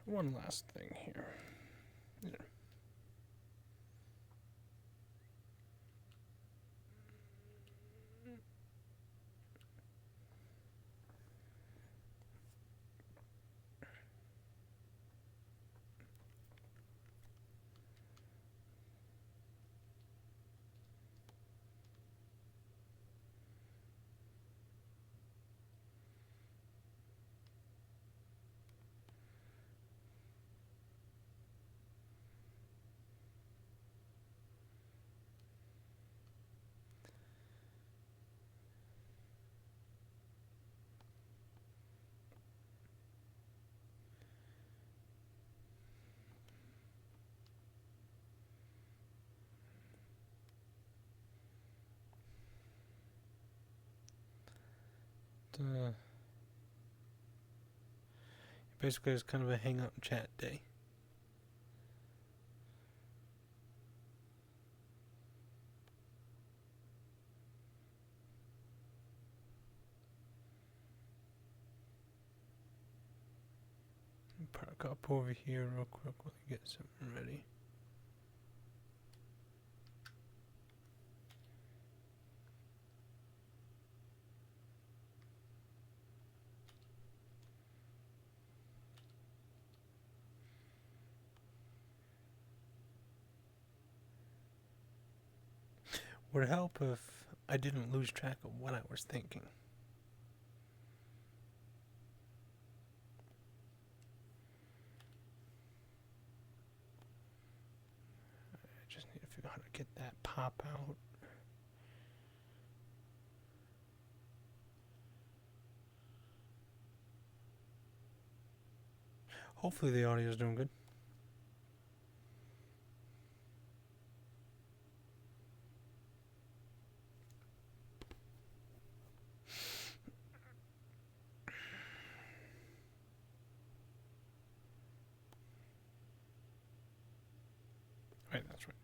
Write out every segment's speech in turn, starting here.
one last thing here. Yeah. Basically, it's kind of a hangout and chat day. Park up over here real quick while I get something ready. Would it help if I didn't lose track of what I was thinking? I just need to figure out how to get that pop out. Hopefully the audio is doing good. Right, that's right.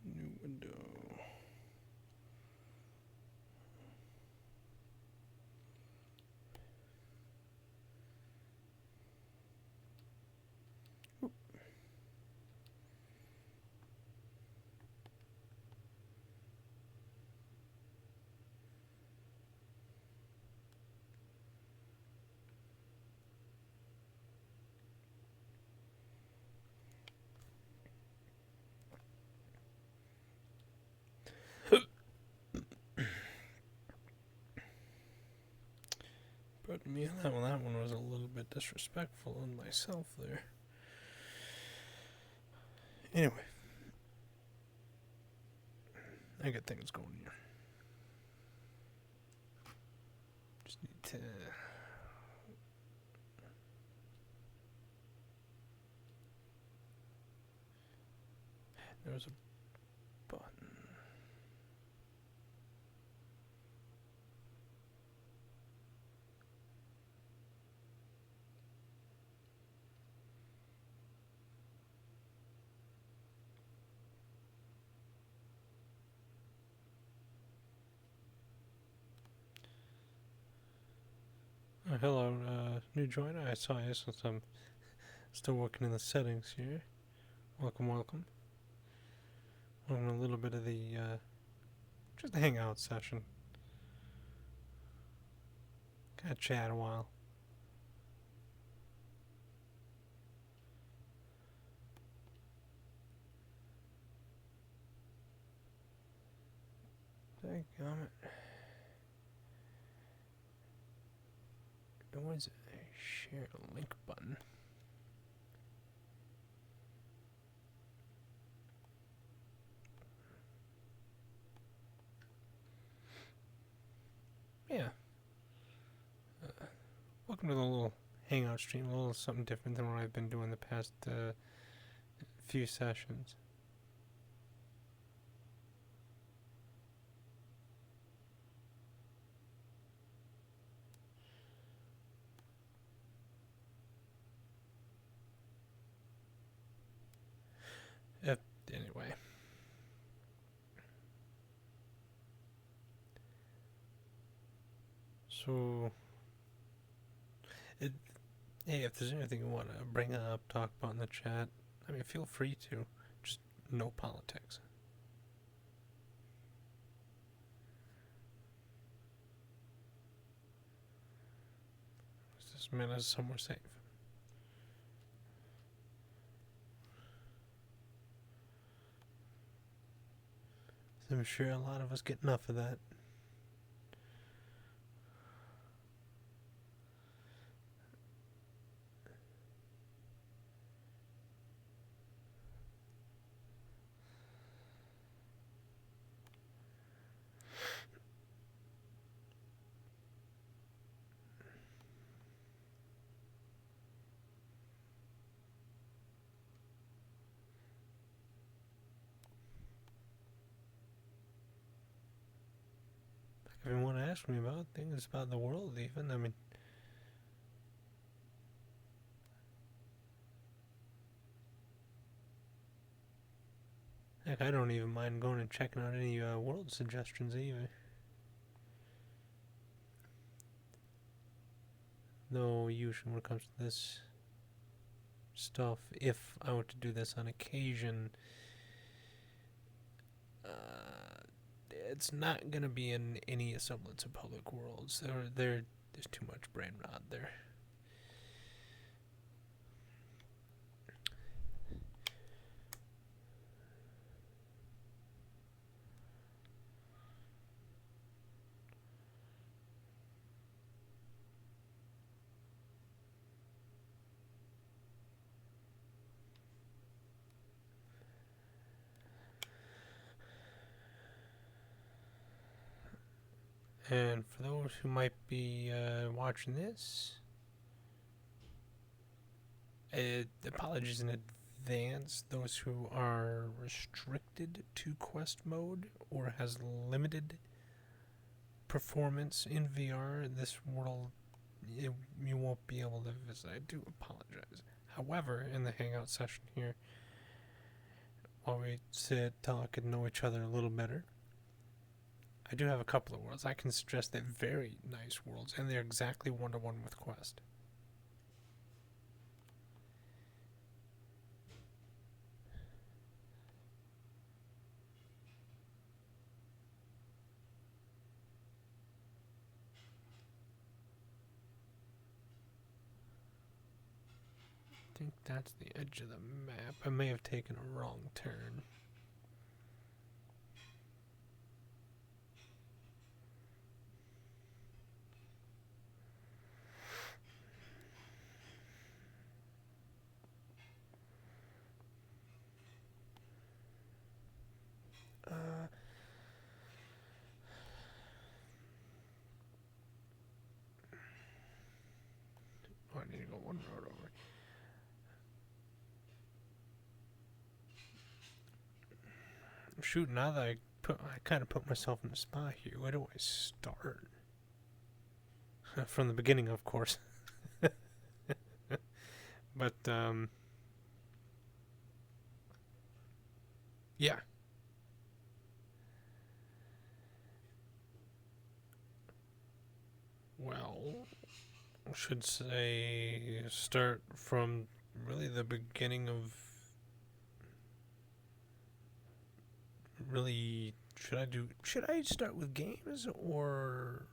New window. Pardon me on that one. That one was a little bit disrespectful on myself there. Anyway, I got things going here. Just need to. There was a button. Hello, new joiner. I saw you since I'm still working in the settings here. Welcome, welcome. Welcome to a little bit of the, just a hangout session. Kind of chat a while. Dadgummit. What is it? Share link button. Yeah. Welcome to the little hangout stream. A little something different than what I've been doing the past few sessions. Anyway. So, it, hey, if there's anything you want to bring up, talk about in the chat, I mean, feel free to. Just no politics. This man is somewhere safe. I'm sure a lot of us get enough of that. If you want to ask me about things about the world, even, I mean, heck, I don't even mind going and checking out any world suggestions either. Though usually when it comes to this stuff, if I were to do this on occasion, it's not gonna be in any semblance of public worlds. There's too much brain rot there. And for those who might be watching this, apologies in advance. Those who are restricted to Quest mode or has limited performance in VR, this world you won't be able to visit. I do apologize. However, in the Hangout session here, while we sit, talk, and know each other a little better, I do have a couple of worlds. I can suggest that very nice worlds, and they're exactly one-to-one with Quest. I think that's the edge of the map. I may have taken a wrong turn. Oh, I need to go one road over. Shoot, now that I kind of put myself in a spot here. Where do I start? From the beginning, of course. But yeah. Well, I should say start from really the beginning of really should I start with games or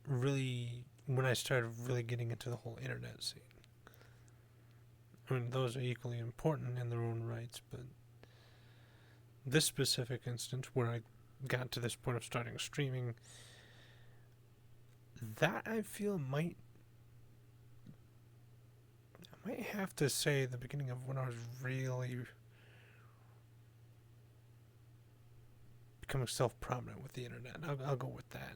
really when I started really getting into the whole internet scene? I mean, those are equally important in their own rights, but this specific instance where I got to this point of starting streaming, that I feel I might have to say the beginning of when I was really becoming self-prominent with the internet. I'll go with that.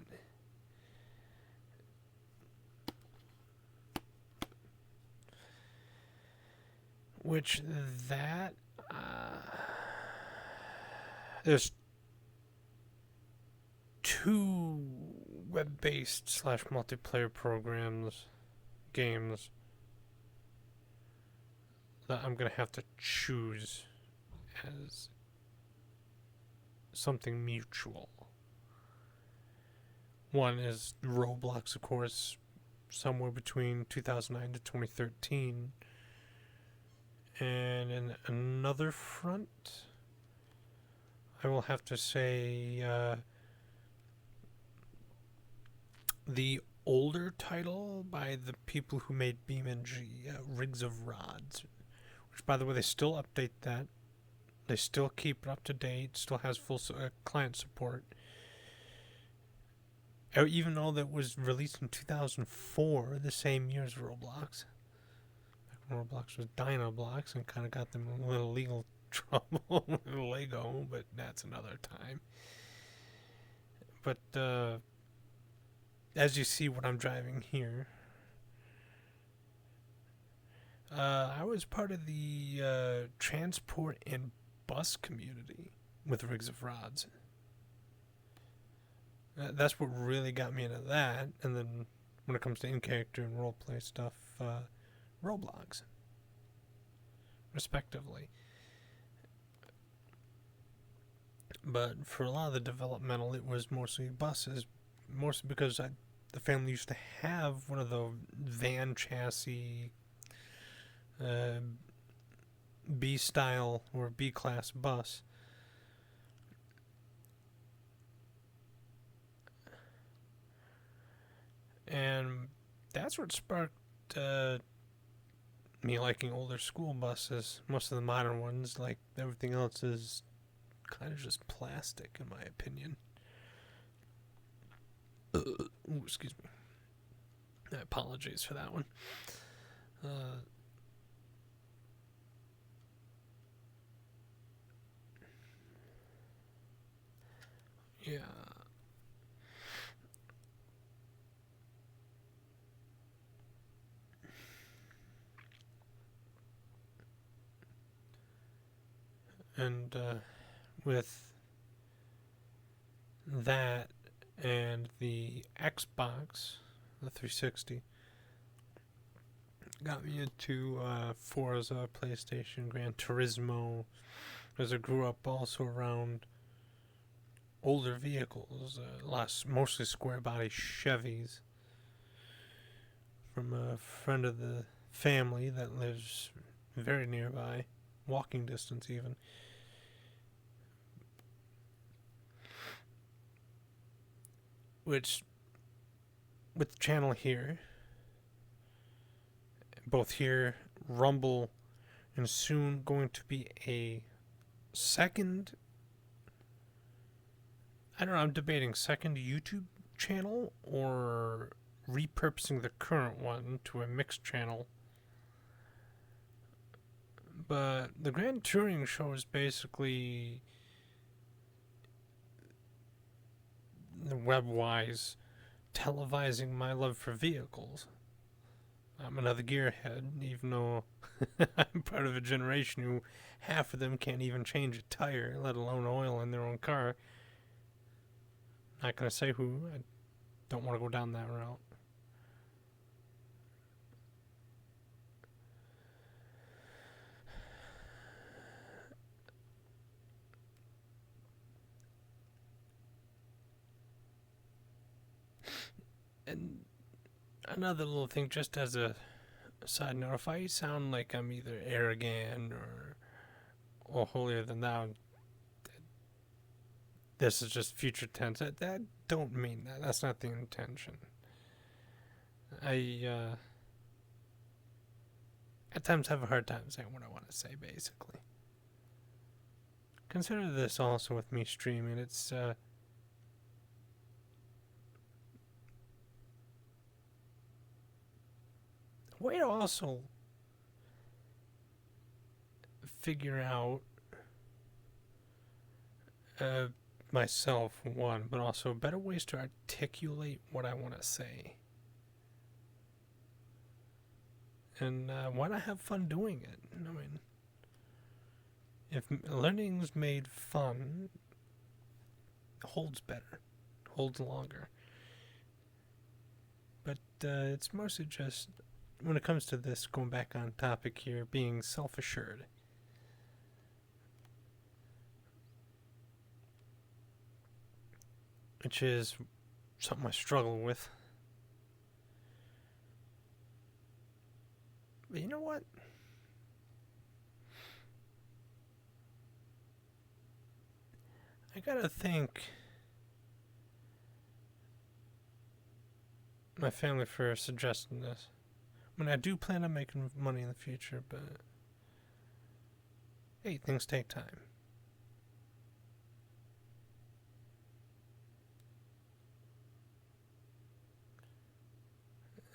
Which that there's two web-based / multiplayer games that I'm gonna have to choose as something mutual. One is Roblox, of course, somewhere between 2009 to 2013. And in another front, I will have to say the older title by the people who made BeamNG, Rigs of Rods, which, by the way, they still update that. They still keep it up to date, still has full client support. Even though that was released in 2004, the same year as Roblox. Roblox was Dinoblocks and kind of got them in a little legal trouble with Lego, but that's another time. But as you see what I'm driving here, I was part of the transport and bus community with Rigs of Rods. That's what really got me into that. And then when it comes to in-character and roleplay stuff, Roblox, respectively. But for a lot of the developmental, it was mostly buses, mostly because the family used to have one of the van chassis B-style or B-class bus. And that's what sparked me liking older school buses. Most of the modern ones, like everything else, is kind of just plastic, in my opinion. Ooh, excuse me. I apologize for that one. Yeah. And with that and the Xbox, the 360, got me into Forza, PlayStation, Gran Turismo, as I grew up also around older vehicles, mostly square body Chevys, from a friend of the family that lives very nearby, walking distance even. Which, with the channel here, both here, Rumble, and soon going to be a second, I don't know, I'm debating second YouTube channel or repurposing the current one to a mixed channel. But the Grand Touring Show is basically, web-wise, televising my love for vehicles. I'm another gearhead, even though I'm part of a generation who half of them can't even change a tire, let alone oil in their own car. Not going to say who. I don't want to go down that route. And another little thing, just as a side note, if I sound like I'm either arrogant or holier than thou, this is just future tense. That don't mean that. That's not the intention. I at times have a hard time saying what I want to say, basically. Consider this also with me streaming. It's a way to also figure out myself, one, but also better ways to articulate what I want to say. And why not have fun doing it? I mean, if learning's made fun, it holds better, holds longer. But it's mostly just, when it comes to this, going back on topic here, being self-assured. Which is something I struggle with. But you know what? I gotta thank my family for suggesting this. I mean, I do plan on making money in the future, but hey, things take time.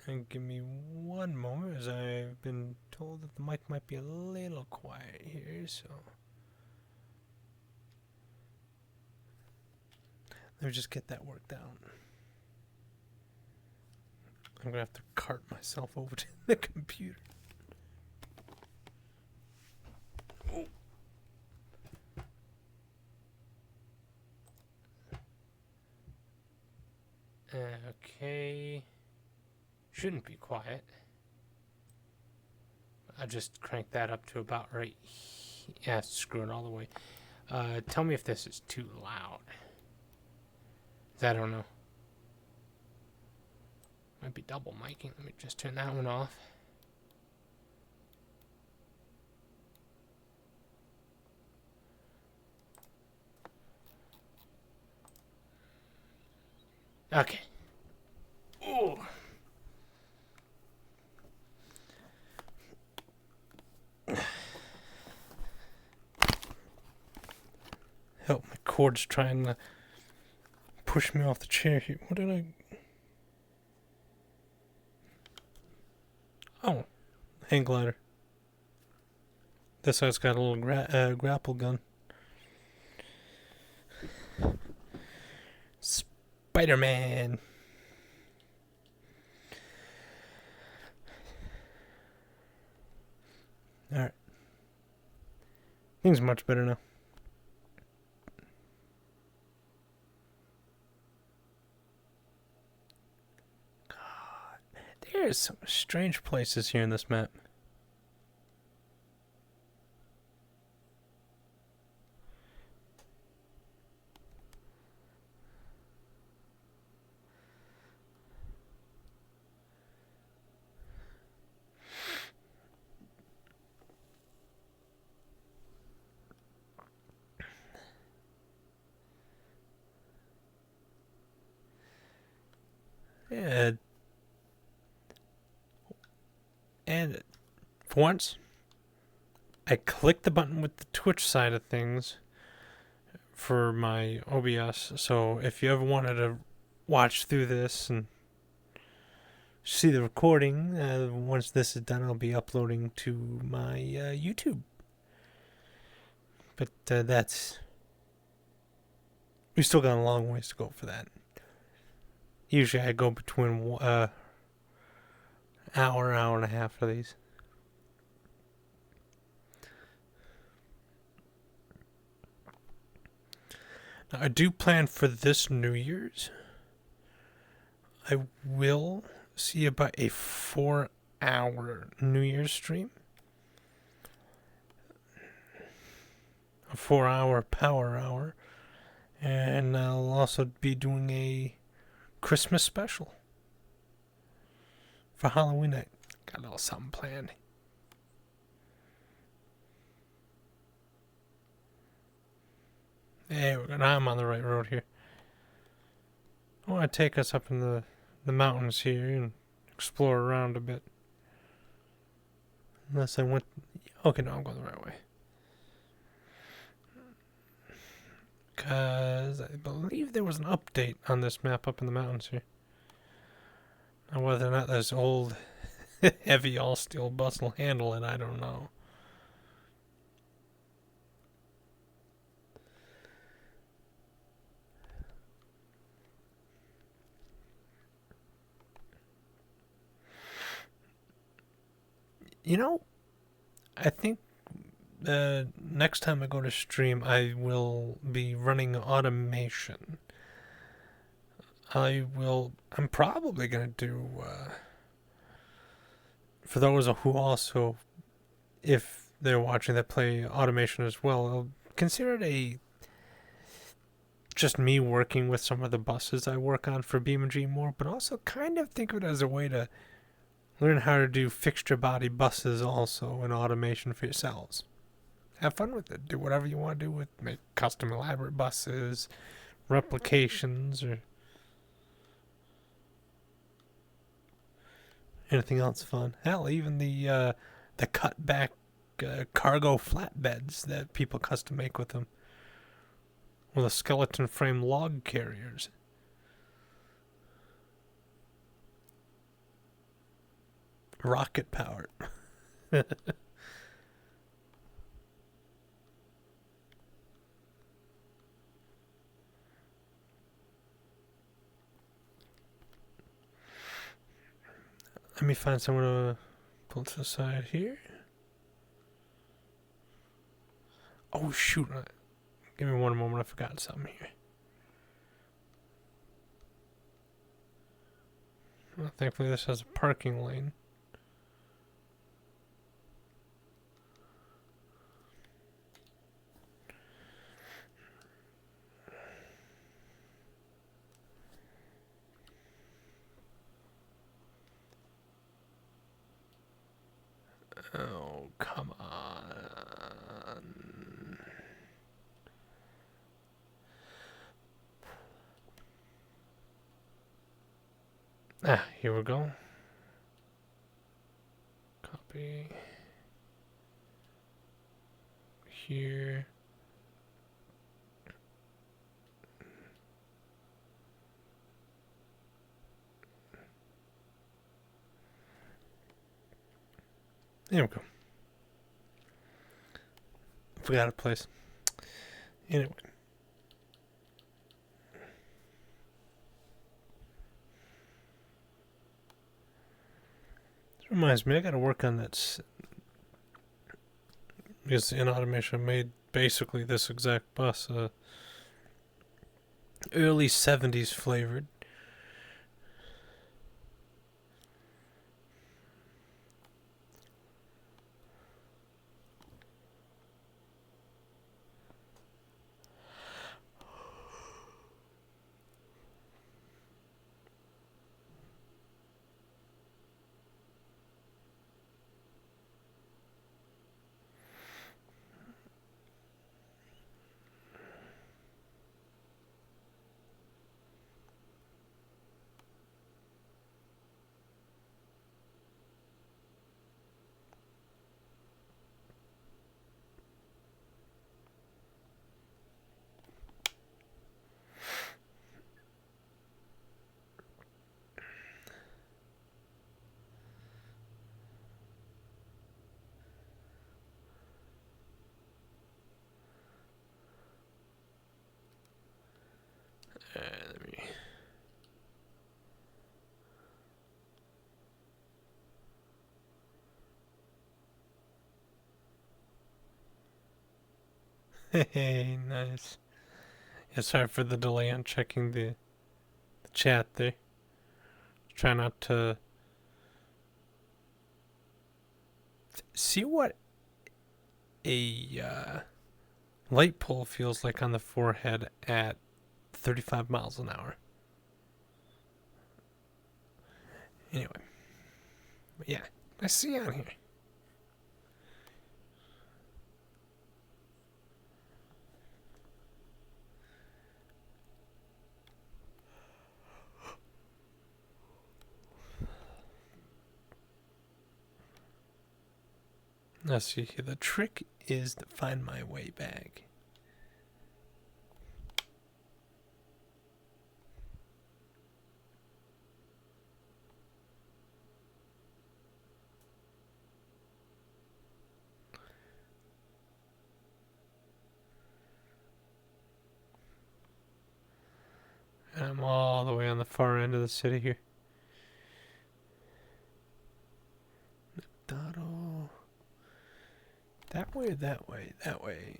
And give me one moment, as I've been told that the mic might be a little quiet here, so let me just get that worked out. I'm gonna have to cart myself over to the computer. Oh. Okay. Shouldn't be quiet. I just cranked that up to about right. Yeah, screw it all the way. Tell me if this is too loud. I don't know. Might be double miking. Let me just turn that one off. Okay. Ooh. Help, my cord's trying to push me off the chair here. What did I... Oh, hang glider. This side's got a little grapple gun. Spider-Man. Alright. Things are much better now. God, there's some strange places here in this map. Yeah. And for once, I clicked the button with the Twitch side of things for my OBS. So if you ever wanted to watch through this and see the recording, once this is done, I'll be uploading to my YouTube. But that's... we still got a long ways to go for that. Usually I go between hour and a half for these. Now, I do plan for this New Year's. I will see about a 4-hour New Year's stream. A 4-hour power hour. And I'll also be doing a Christmas special for Halloween night. Got a little something planned. Hey, I'm on the right road here. I want to take us up in the mountains here and explore around a bit. Unless I went... okay, no, I'm going the right way. Because I believe there was an update on this map up in the mountains here. Now, whether or not this old heavy all-steel bus will handle it, I don't know. You know, I think next time I go to stream, I will be running automation. I'm probably going to do, for those who also, if they're watching that play automation as well, I'll consider it just me working with some of the buses I work on for BeamNG more, but also kind of think of it as a way to learn how to do fixture body buses also and automation for yourselves. Have fun with it. Do whatever you want to do with make custom elaborate buses, replications, or anything else fun. Hell, even the cut back cargo flatbeds that people custom make with them. Or the skeleton frame log carriers. Rocket powered. Let me find someone to pull to the side here. Oh shoot. Give me one moment, I forgot something here. Well, thankfully this has a parking lane. Oh, come on. Here we go. Copy. Here. There we go. Forgot a place. Anyway. This reminds me, I gotta work on that. Because in automation, I made basically this exact bus. Early 70s flavored. Let me. Hey, nice. Yeah, sorry for the delay on checking the chat there. Try not to see what a light pole feels like on the forehead at 35 miles an hour. Anyway. But yeah, I see on here. Let's see here. The trick is to find my way back. And I'm all the way on the far end of the city here. Dotto. That way, that way, that way.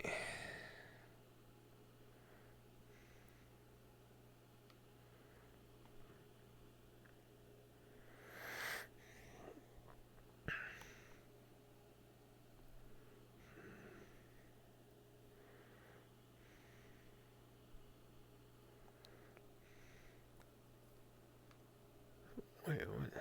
Wait, what?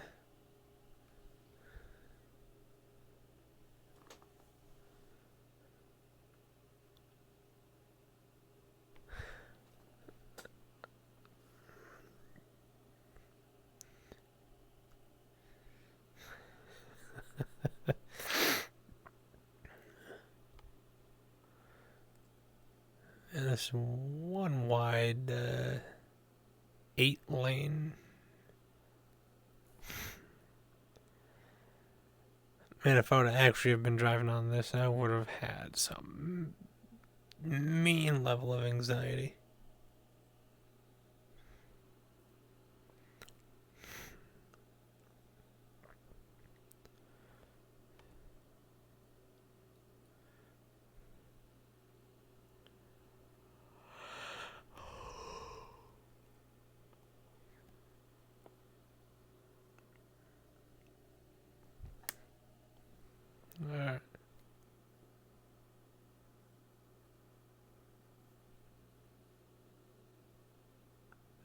And this one wide 8-lane. Man, if I would have actually have been driving on this, I would have had some mean level of anxiety. Alright.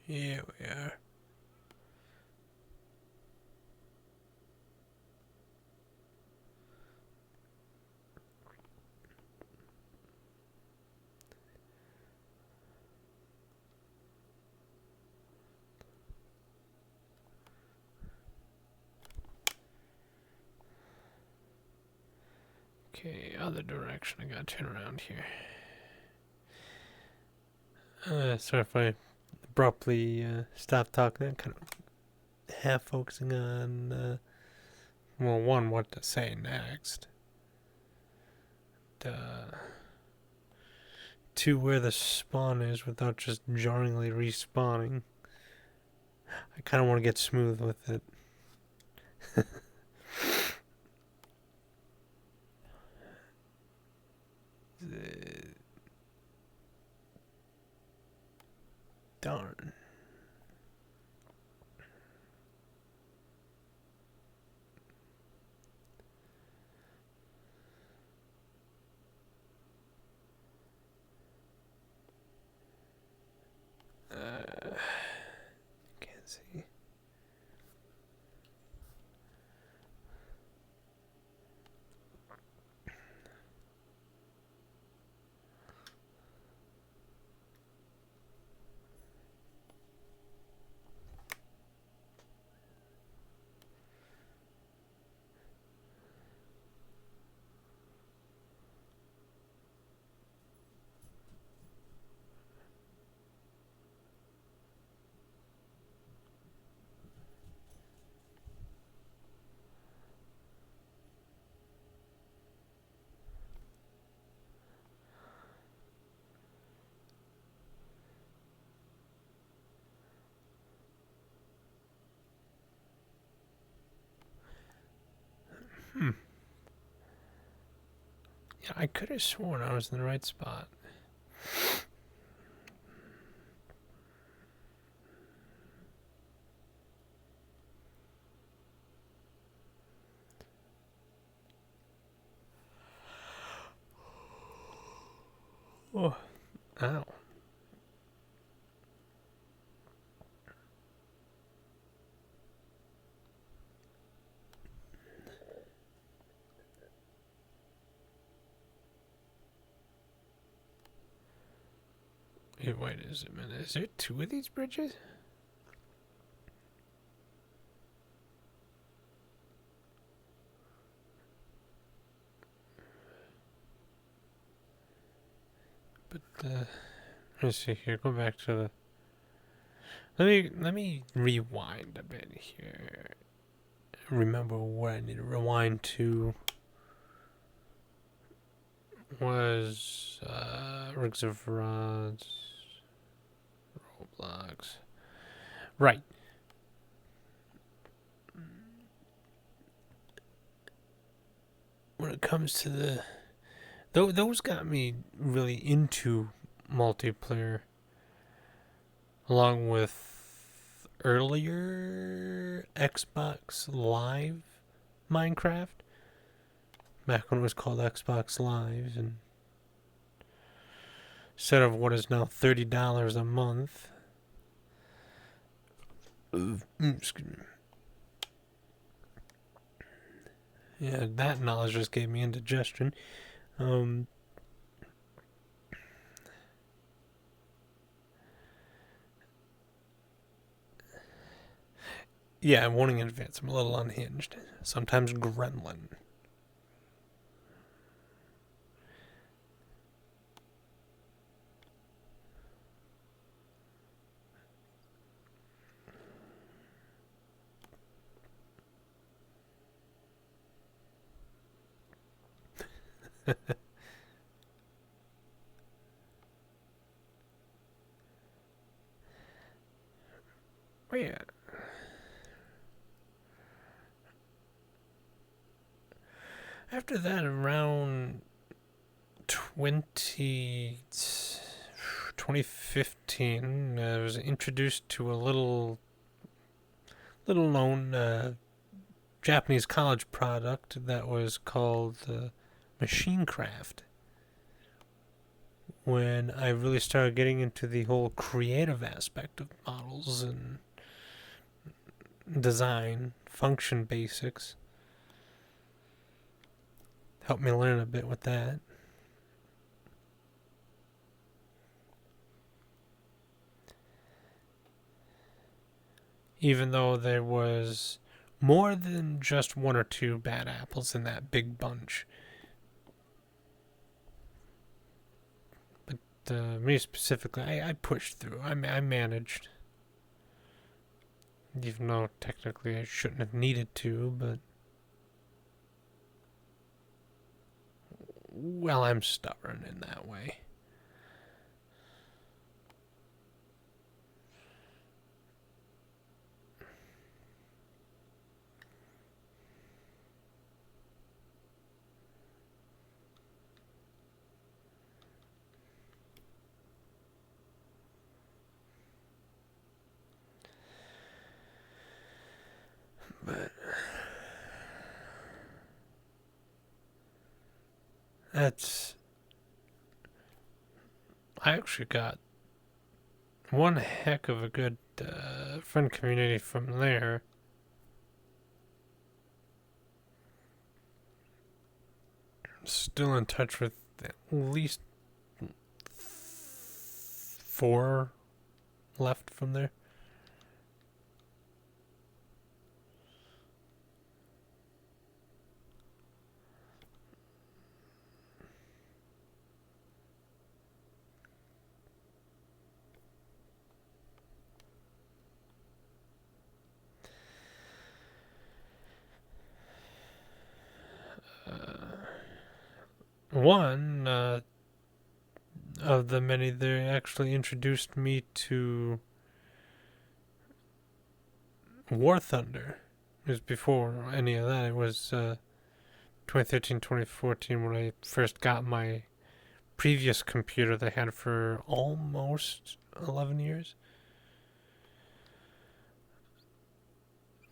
Here we are. Okay, other direction. I gotta turn around here. Sorry if I abruptly stopped talking. I'm kind of half focusing on, well, one, what to say next. Two, where the spawn is without just jarringly respawning. I kind of want to get smooth with it. Darn. Can't see. Yeah, I could have sworn I was in the right spot. Oh, ow. Wait, is there two of these bridges? But let's see here. Go back to the. Let me rewind a bit here. Remember what I need to rewind to was Rigs of Rods, Roblox. Right. When it comes to the, those got me really into multiplayer, along with earlier Xbox Live Minecraft, back when it was called Xbox Live, and instead of what is now $30 a month. Excuse me. Yeah, that knowledge just gave me indigestion. Um, yeah, warning in advance. I'm a little unhinged. Sometimes gremlin. Oh, yeah. After that, around 2015, I was introduced to a little known Japanese college product that was called Machinecraft. When I really started getting into the whole creative aspect of models and design, function basics, helped me learn a bit with that. Even though there was more than just one or two bad apples in that big bunch. But me specifically, I pushed through. I managed. Even though technically I shouldn't have needed to, but. Well, I'm stubborn in that way. But that's. I actually got one heck of a good friend community from there. Still in touch with at least four left from there. One of the many there actually introduced me to War Thunder. It was before any of that. It was 2013, 2014 when I first got my previous computer that I had for almost 11 years.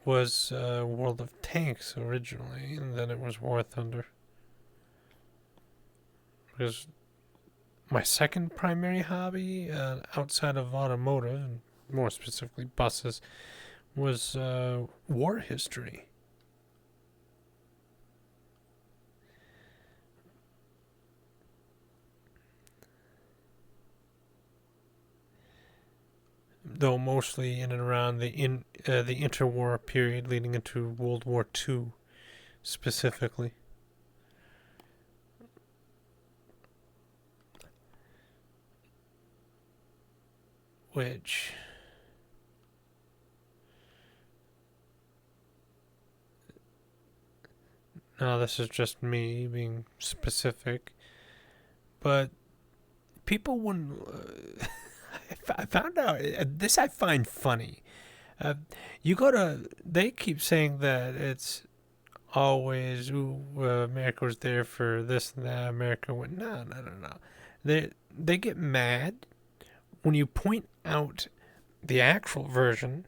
Was World of Tanks originally, and then it was War Thunder. Because my second primary hobby outside of automotive, and more specifically buses, was war history. Though mostly in and around the interwar period leading into World War II, specifically. Which now this is just me being specific, but people wouldn't. I found out this I find funny. You go to. They keep saying that it's always America was there for this and that. America went no. They get mad when you point out the actual version.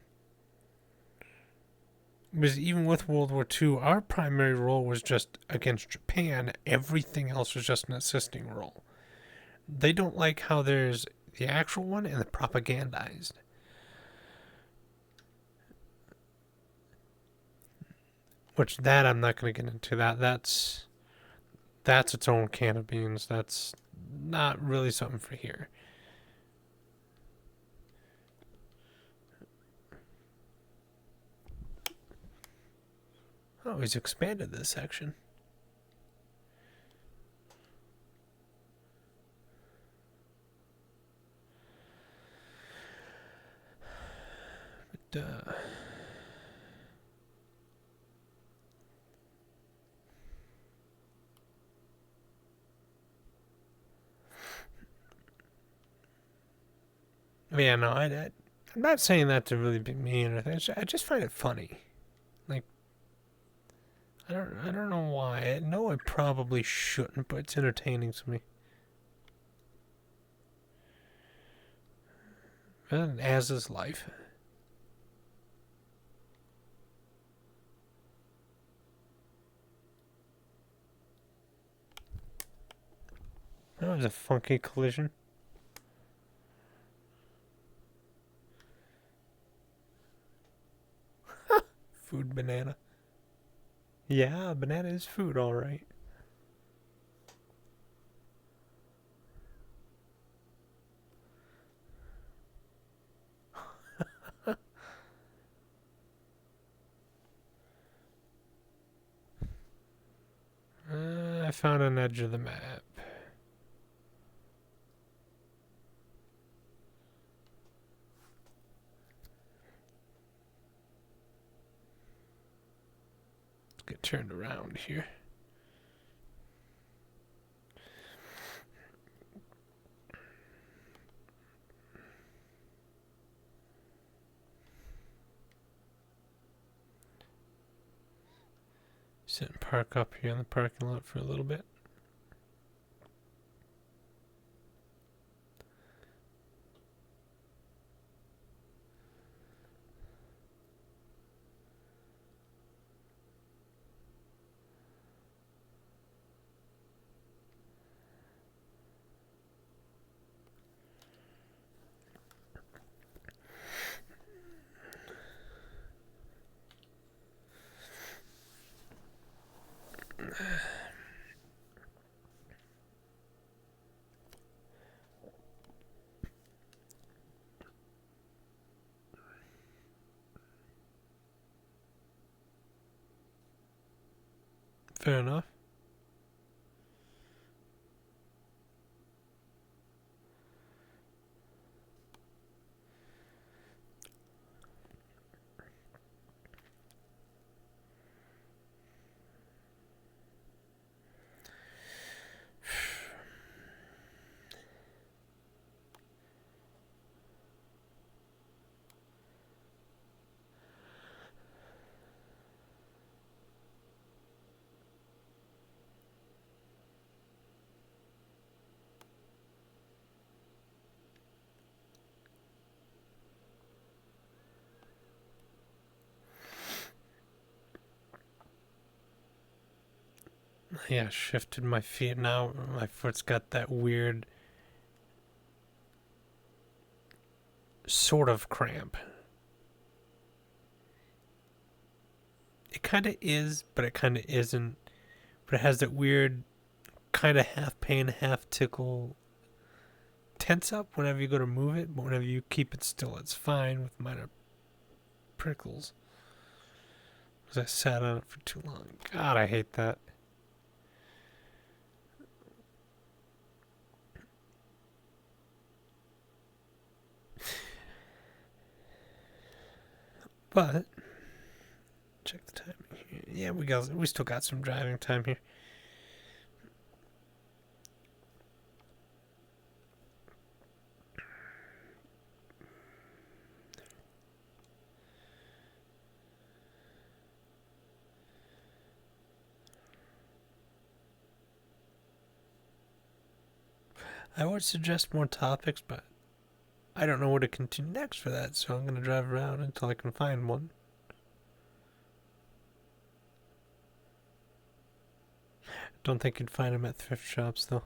Because even with World War II, our primary role was just against Japan. Everything else was just an assisting role. They don't like how there's the actual one and the propagandized. Which that I'm not going to get into. That's its own can of beans. That's not really something for here. Oh, he's expanded this section. But, yeah, no, I'm not saying that to really be mean or anything. I just find it funny. Like, I don't know why. I know I probably shouldn't, but it's entertaining to me. And as is life. That was a funky collision. Food banana. Yeah, banana is food, alright. I found an edge of the map. Let's get turned around here. Sit and park up here in the parking lot for a little bit. Fair enough. Yeah, shifted my feet now. My foot's got that weird sort of cramp. It kind of is, but it kind of isn't. But it has that weird kind of half pain, half tickle tense up whenever you go to move it, but whenever you keep it still, it's fine with minor prickles. Because I sat on it for too long. God, I hate that. But check the time here. Yeah, we still got some driving time here. I would suggest more topics, but I don't know where to continue next for that, so I'm gonna drive around until I can find one. Don't think you'd find them at thrift shops though.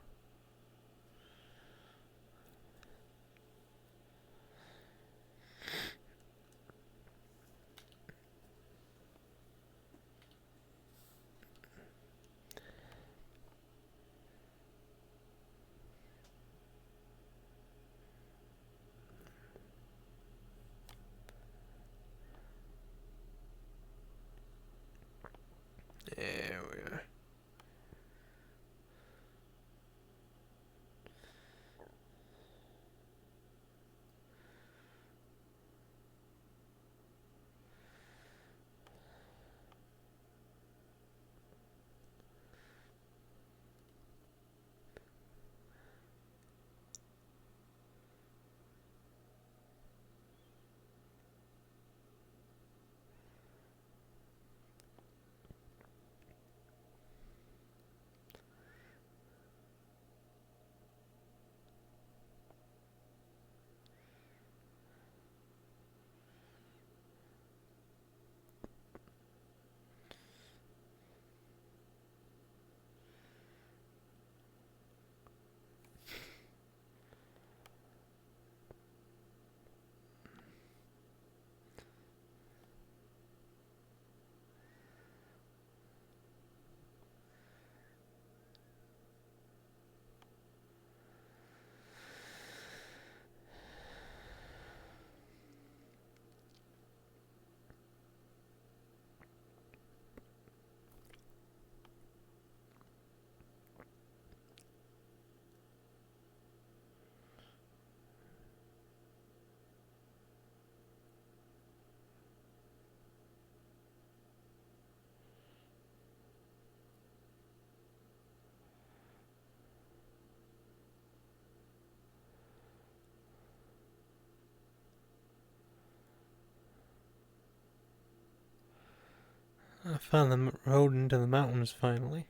I found the road into the mountains finally.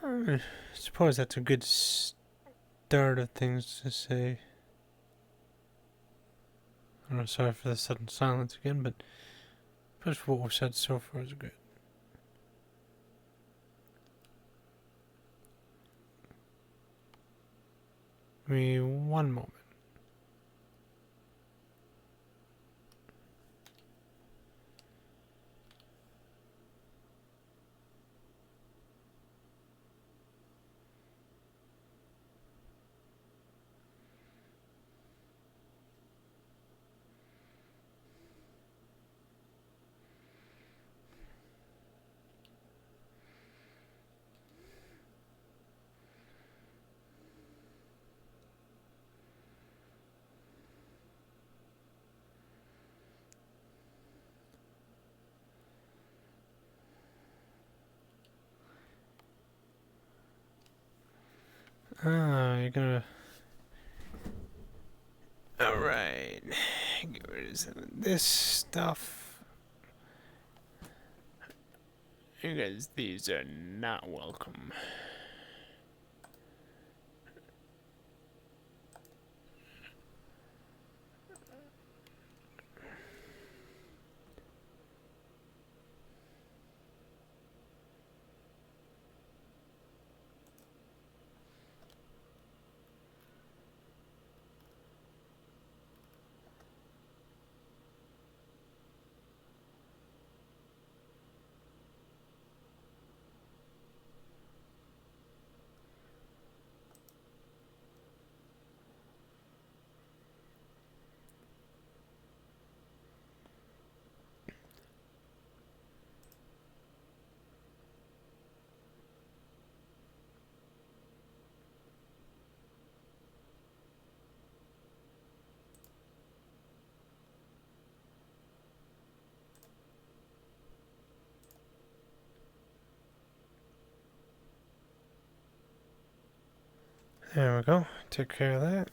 I suppose that's a good start of things to say. I'm sorry for the sudden silence again, but first what we've said so far is good. Give me one moment. You're gonna... Alright. Get rid of some of this stuff. Because these are not welcome. There we go. Take care of that.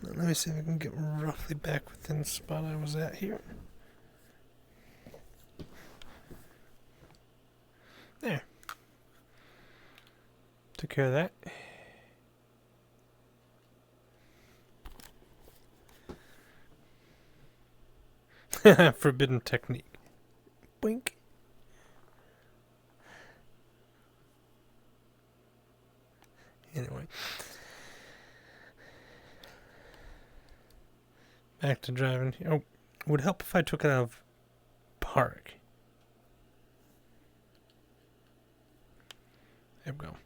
Let me see if I can get roughly back within the spot I was at here. There. Took care of that. Forbidden technique. Blink. Anyway. Back to driving. Oh, would help if I took it out of park. There we go.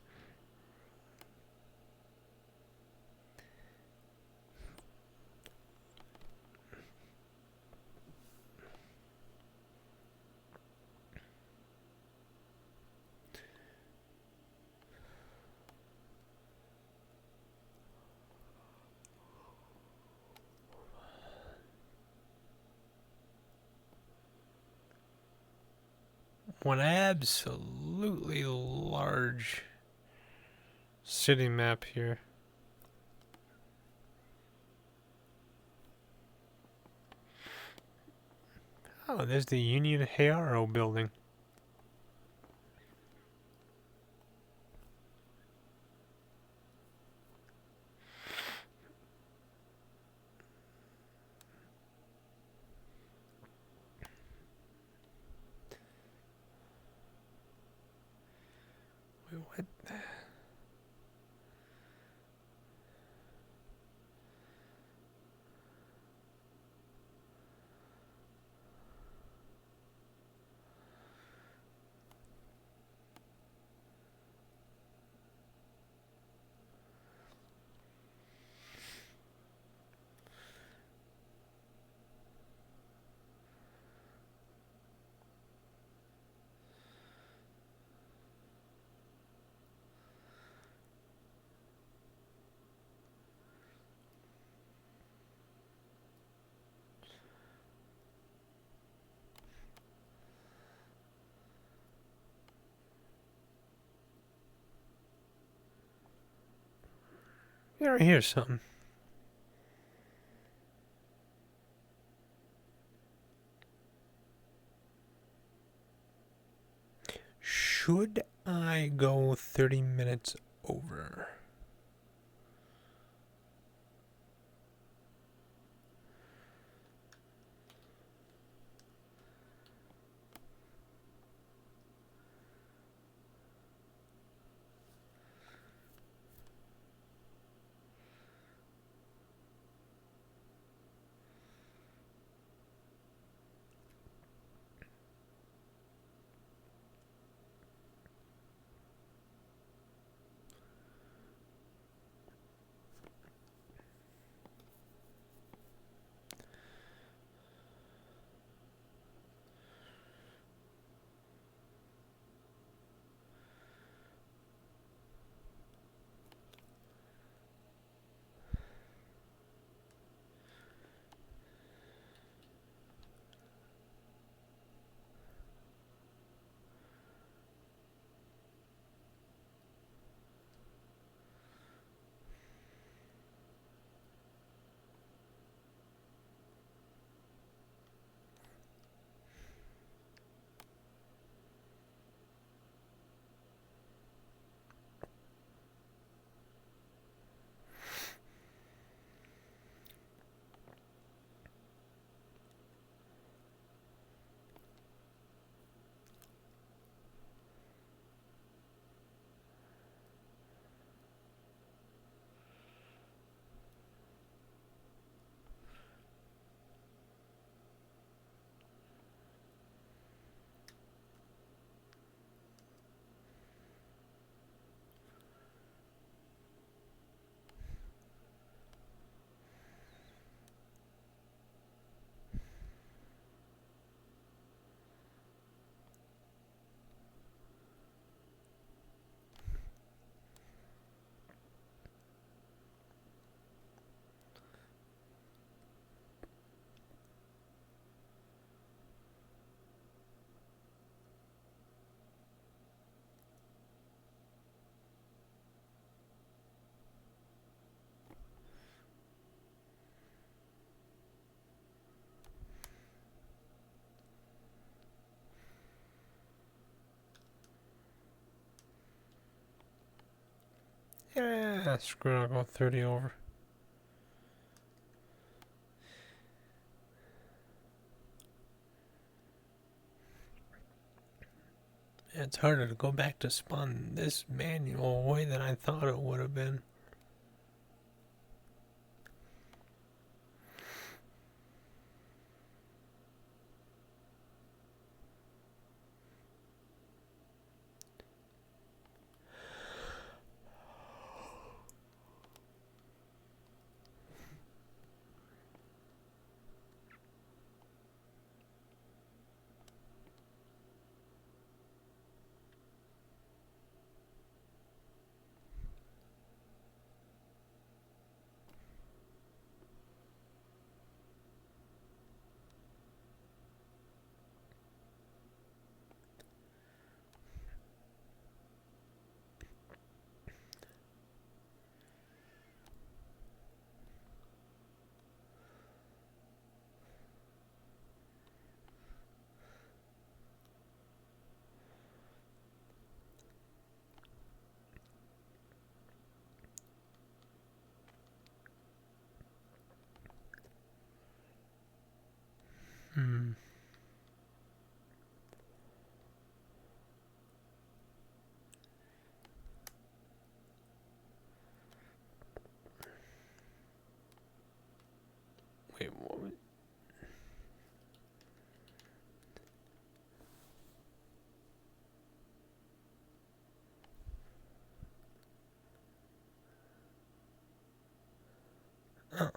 One absolutely large city map here. Oh, there's the Union Hayaro building. Wait, what? Yeah, right here's something. Should I go 30 minutes over? Yeah, screw it, I'll go 30 over. It's harder to go back to spawn this manual way than I thought it would have been. Hmm. Wait, what? Oh.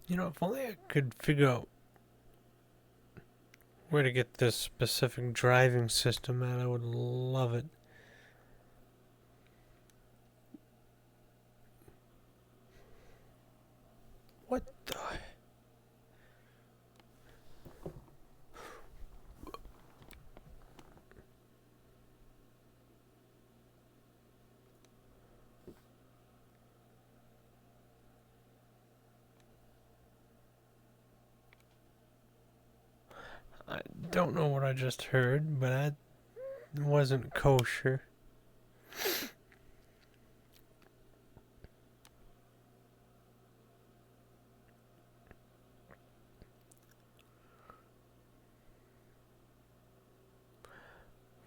You know, if only I could figure out where to get this specific driving system at, I would love it. What the? I don't know what I just heard, but that wasn't kosher. I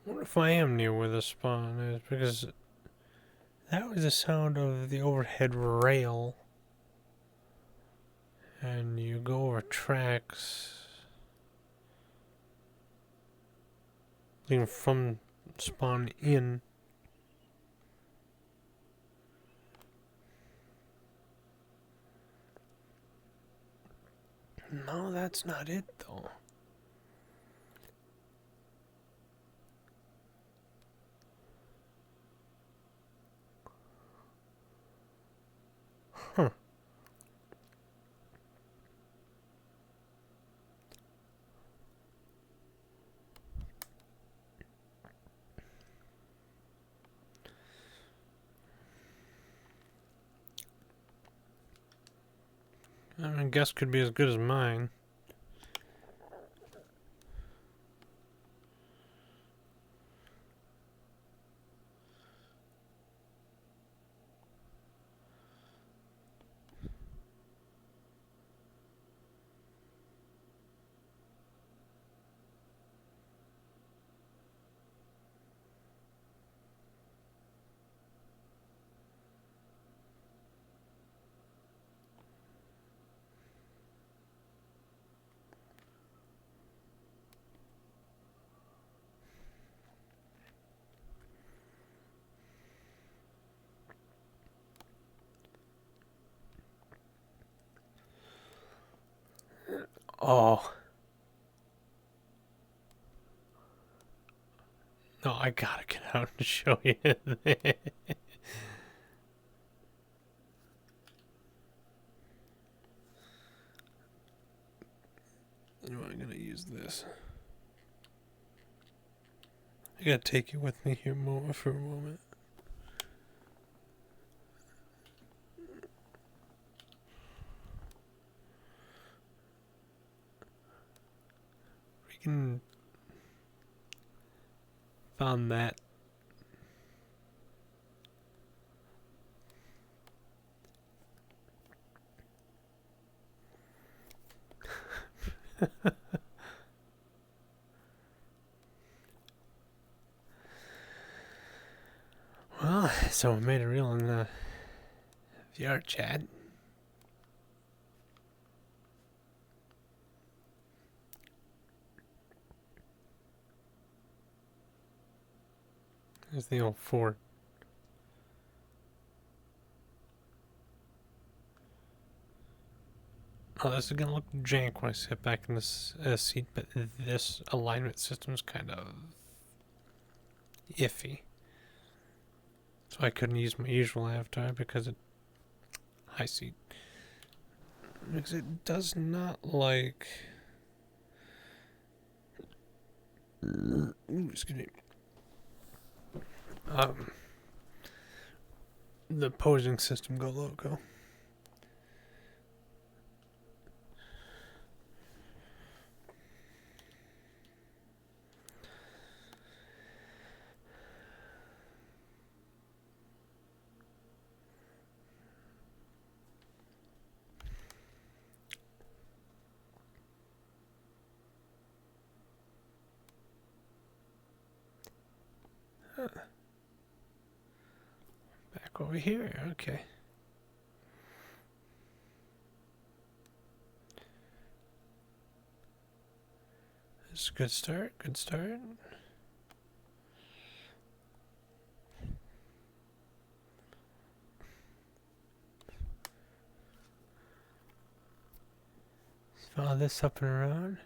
wonder if I am near where the spawn is, because that was the sound of the overhead rail. And you go over tracks leading from spawn in. No, that's not it though. Huh. I mean, guess could be as good as mine. Oh. No, I gotta get out and show you. You know, I'm gonna use this. I gotta take you with me here for a moment. We can found that. Well, so we made a reel in the VR chat. There's the old fort. Oh, this is gonna look jank when I sit back in this seat, but this alignment system's kind of iffy. So I couldn't use my usual avatar because it high seat. Because it does not like. Ooh, excuse me. The posing system go loco. Back over here, okay. It's a good start, good start. Follow this up and around.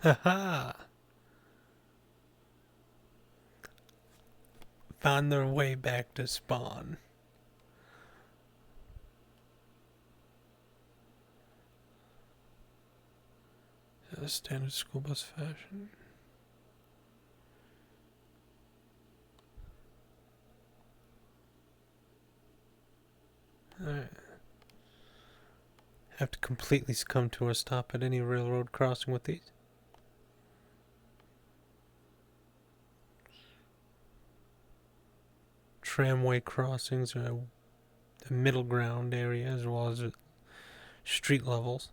Haha! Found their way back to spawn. Is that a standard school bus fashion? Alright. Have to completely come to a stop at any railroad crossing with these. Tramway crossings are the middle ground area as well as street levels.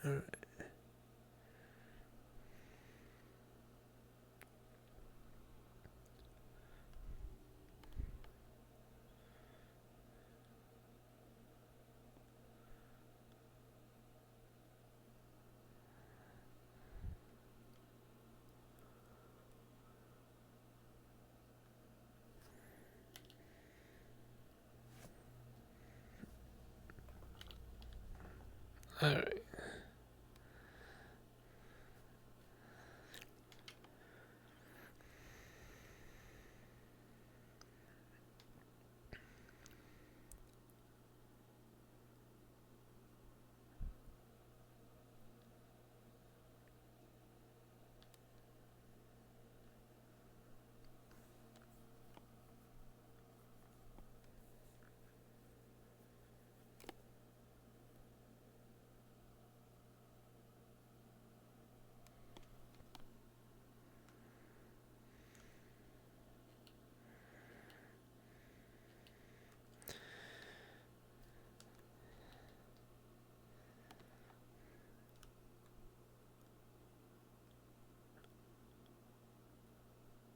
Alright. Alright.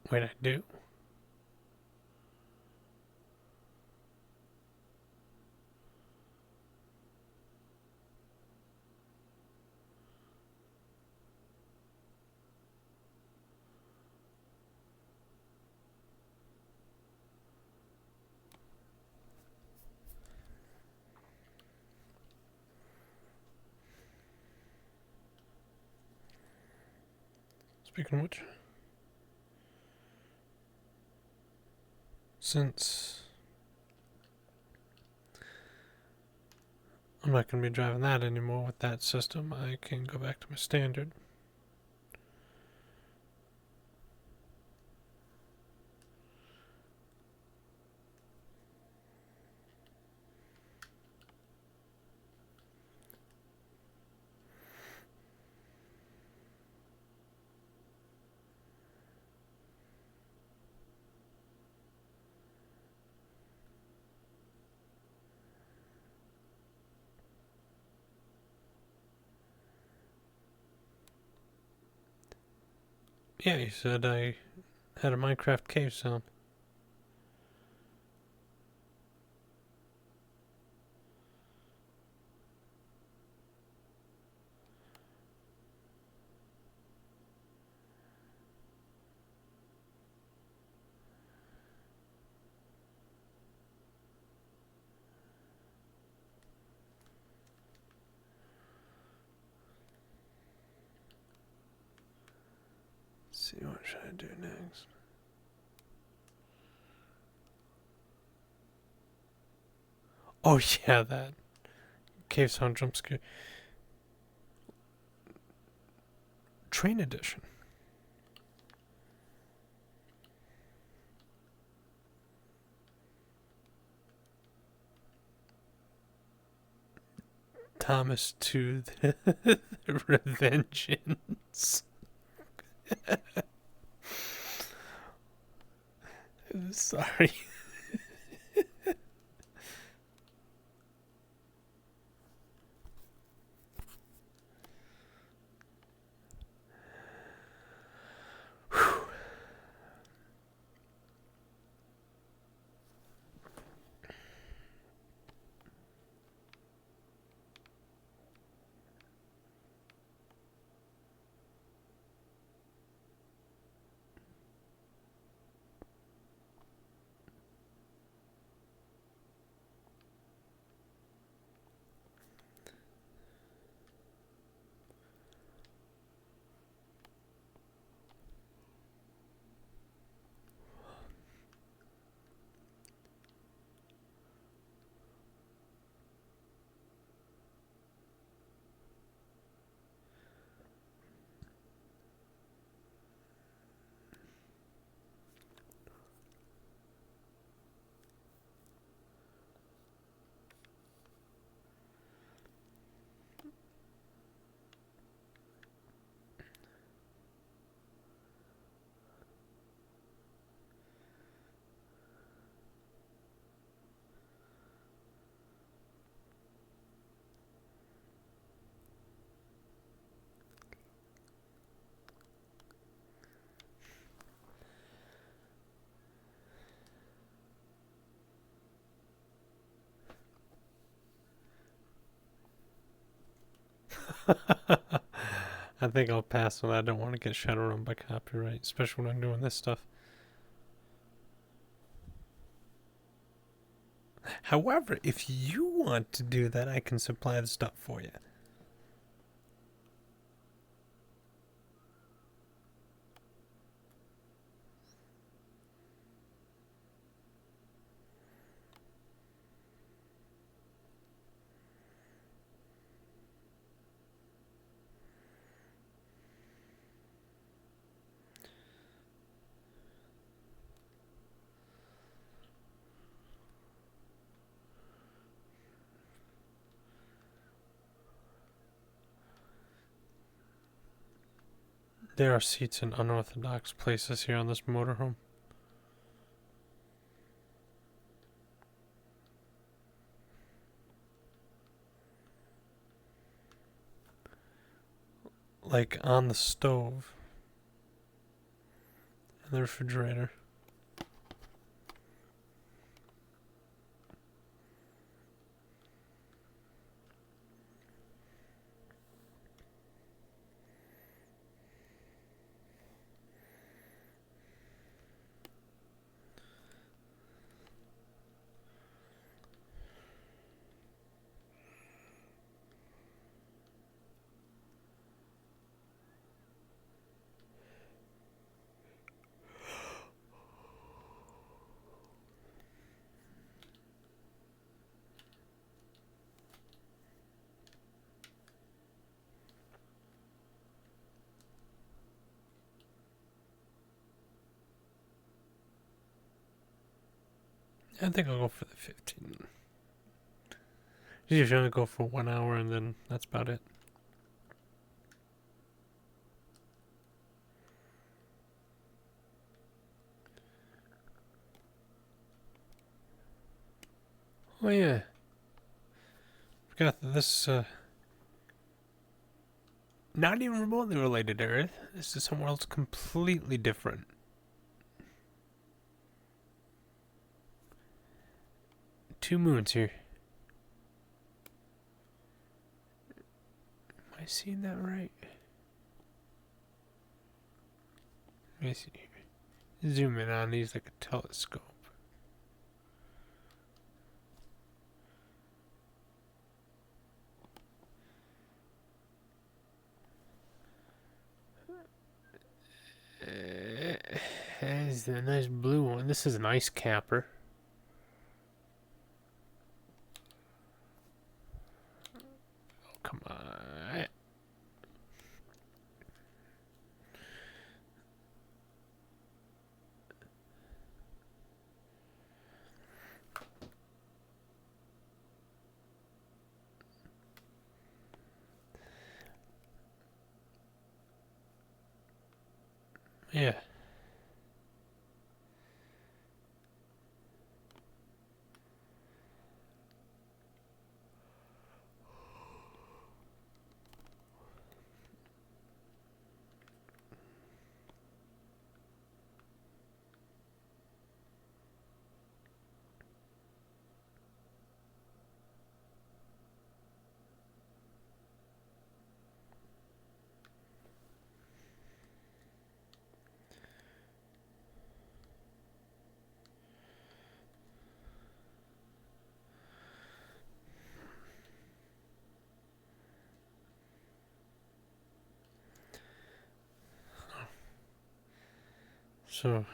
Wait, I do? Speaking of which, since I'm not going to be driving that anymore with that system, I can go back to my standard. Yeah, you said I had a Minecraft cave sound. Let's see, what should I do next? Oh yeah, that cave sound jump scare. Train edition. Thomas to the Revengeance. Sorry. I think I'll pass on that. I don't want to get shadowrun by copyright, especially when I'm doing this stuff. However, if you want to do that, I can supply the stuff for you. There are seats in unorthodox places here on this motorhome. Like on the stove. in the refrigerator. I think I'll go for the 15. Usually I go for 1 hour and then that's about it. Oh yeah. Forgot that this not even remotely related to Earth. This is somewhere else completely different. Two moons here. Am I seeing that right? Let me see here. Zoom in on these like a telescope. There's a nice blue one. This is an ice capper. Oh, come on. Yeah. So,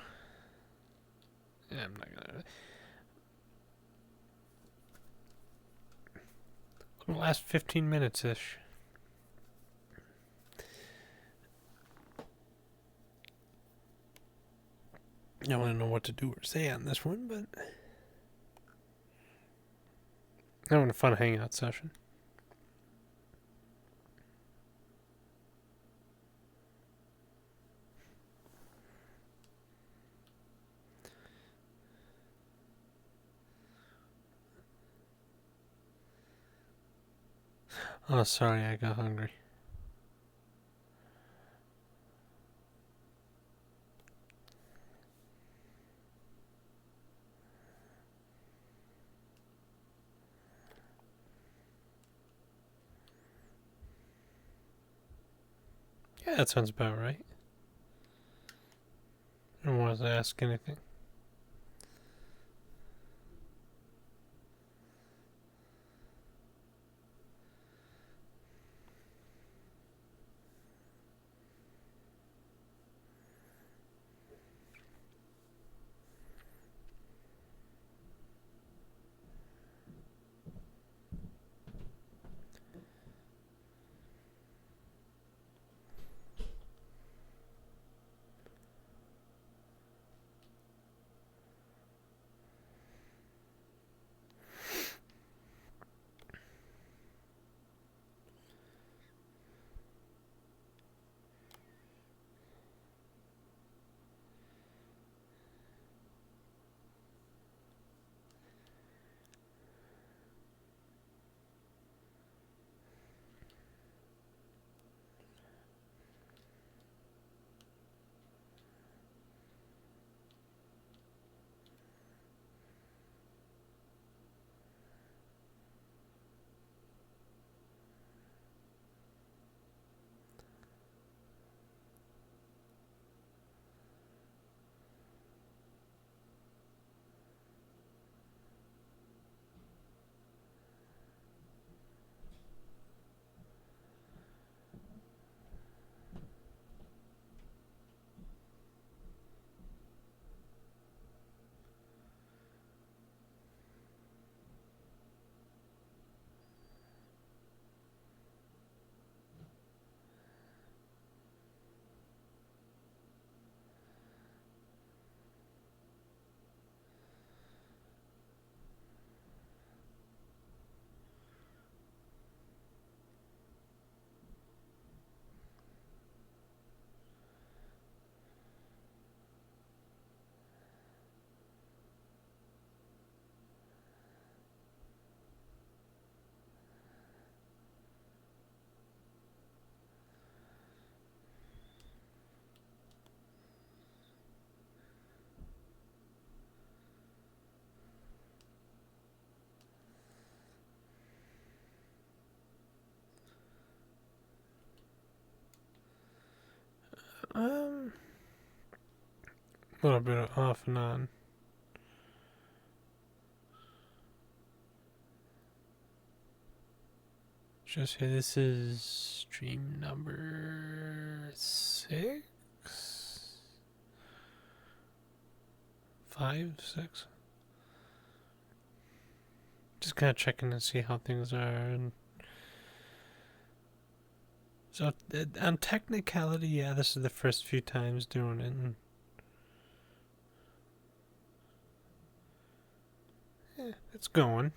yeah, I'm not gonna last 15 minutes ish. I don't know what to do or say on this one, but having a fun hangout session. Oh, sorry, I got hungry. Yeah, that sounds about right. I don't want to ask anything. A little bit of off and on. Just say this is stream number 6? 5, 6? Just kind of checking to see how things are. And so, on technicality, yeah, this is the first few times doing it. And it's going.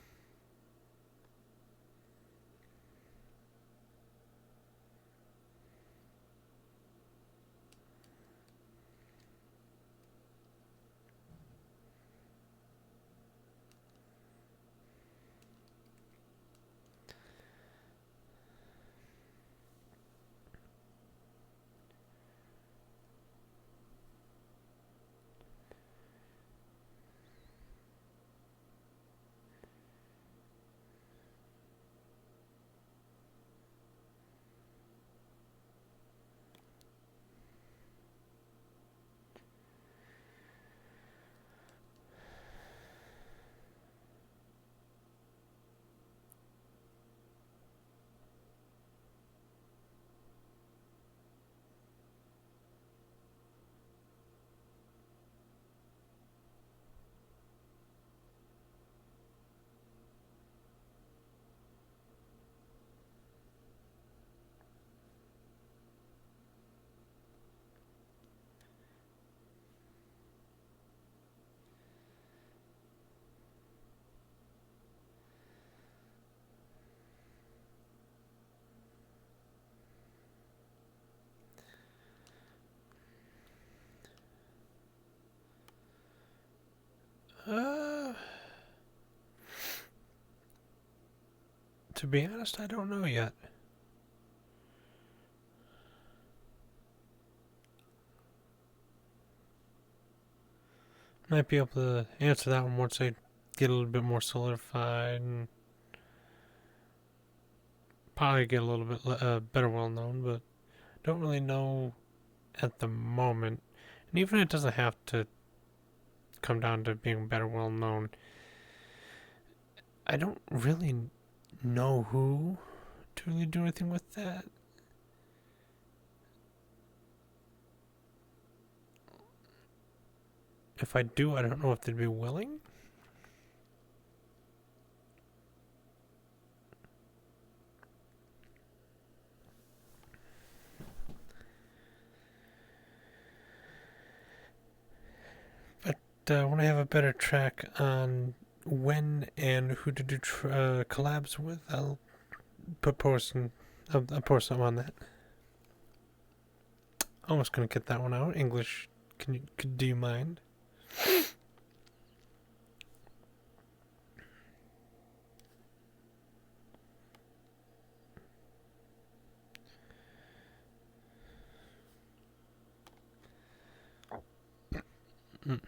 To be honest, I don't know yet. Might be able to answer that one once I get a little bit more solidified and probably get a little bit better well known, but don't really know at the moment. And even it doesn't have to come down to being better well known. I don't really know who to really do anything with that. If I do, I don't know if they'd be willing. But when I have a better track on when and who to do collabs with, I'll post something on that. Almost gonna get that one out. English. Do you mind? Mm.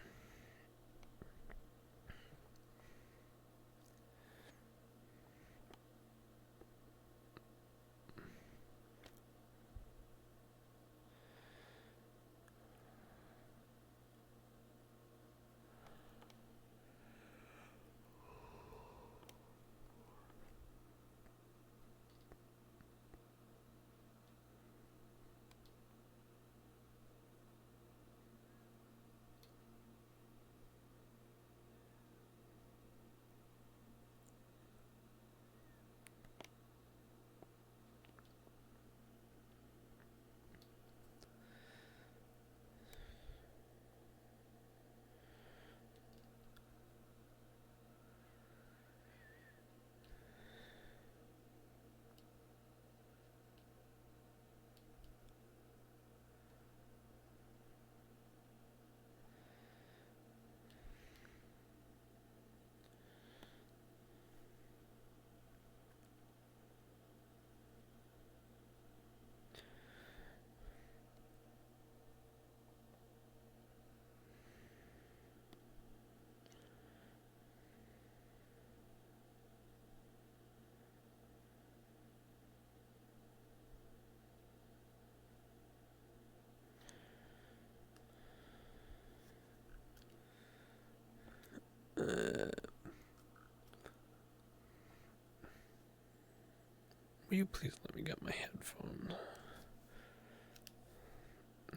Will you please let me get my headphone?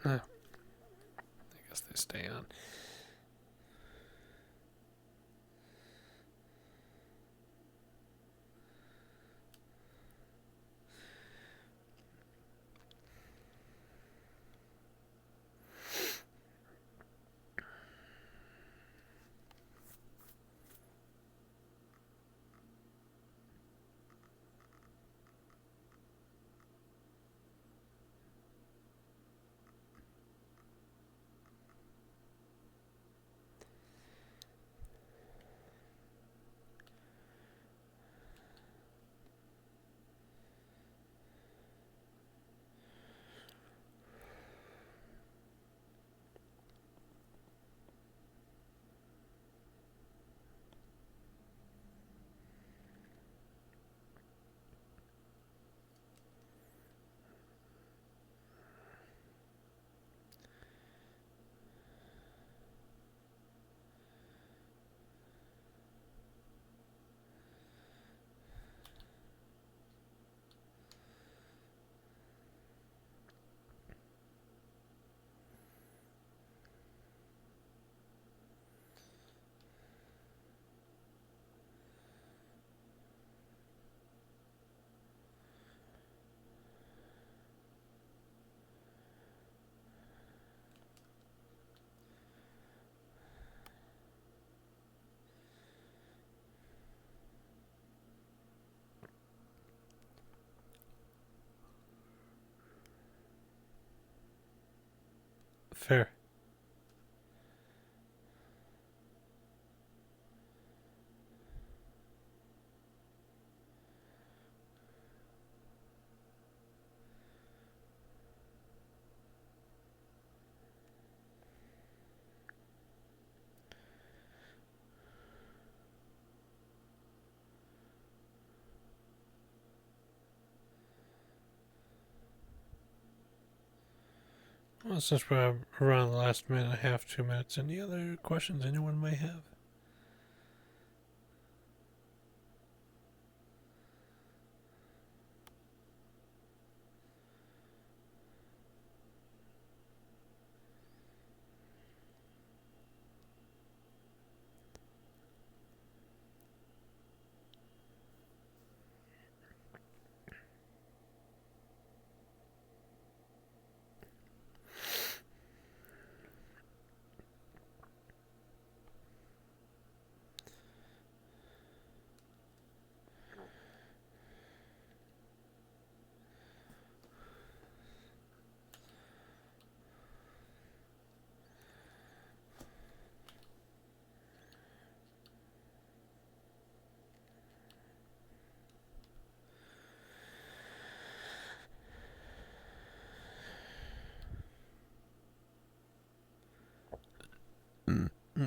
I guess they stay on. Fair. Well, since we're around the last minute and a half, 2 minutes, any other questions anyone might have?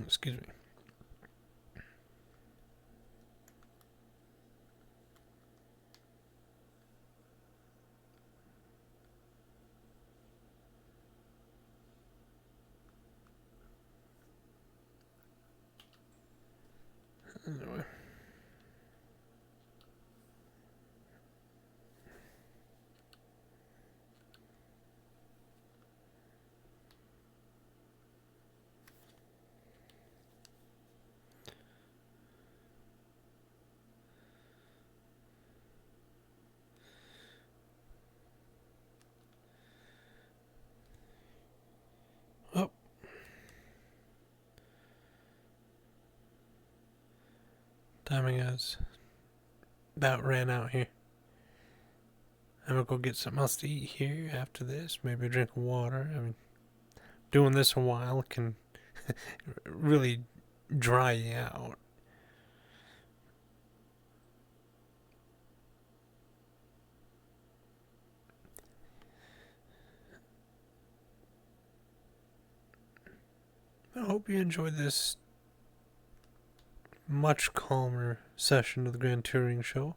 Excuse me. Anyway. Oh. Timing is about ran out here. I'm gonna go get something else to eat here after this. Maybe a drink of water. I mean, doing this a while can really dry you out. I hope you enjoyed this much calmer session of the Grand Touring Show.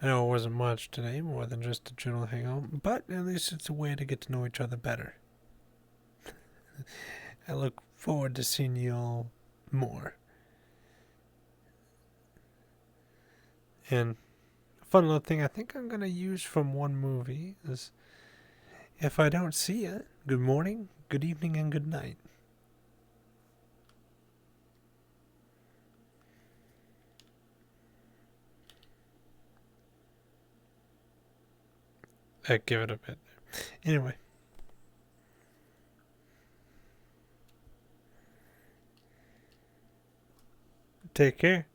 I know it wasn't much today, more than just a general hangout, but at least it's a way to get to know each other better. I look forward to seeing you all more. And fun little thing I think I'm gonna use from one movie is, if I don't see you, good morning, good evening, and good night. Give it a bit. Anyway. Take care.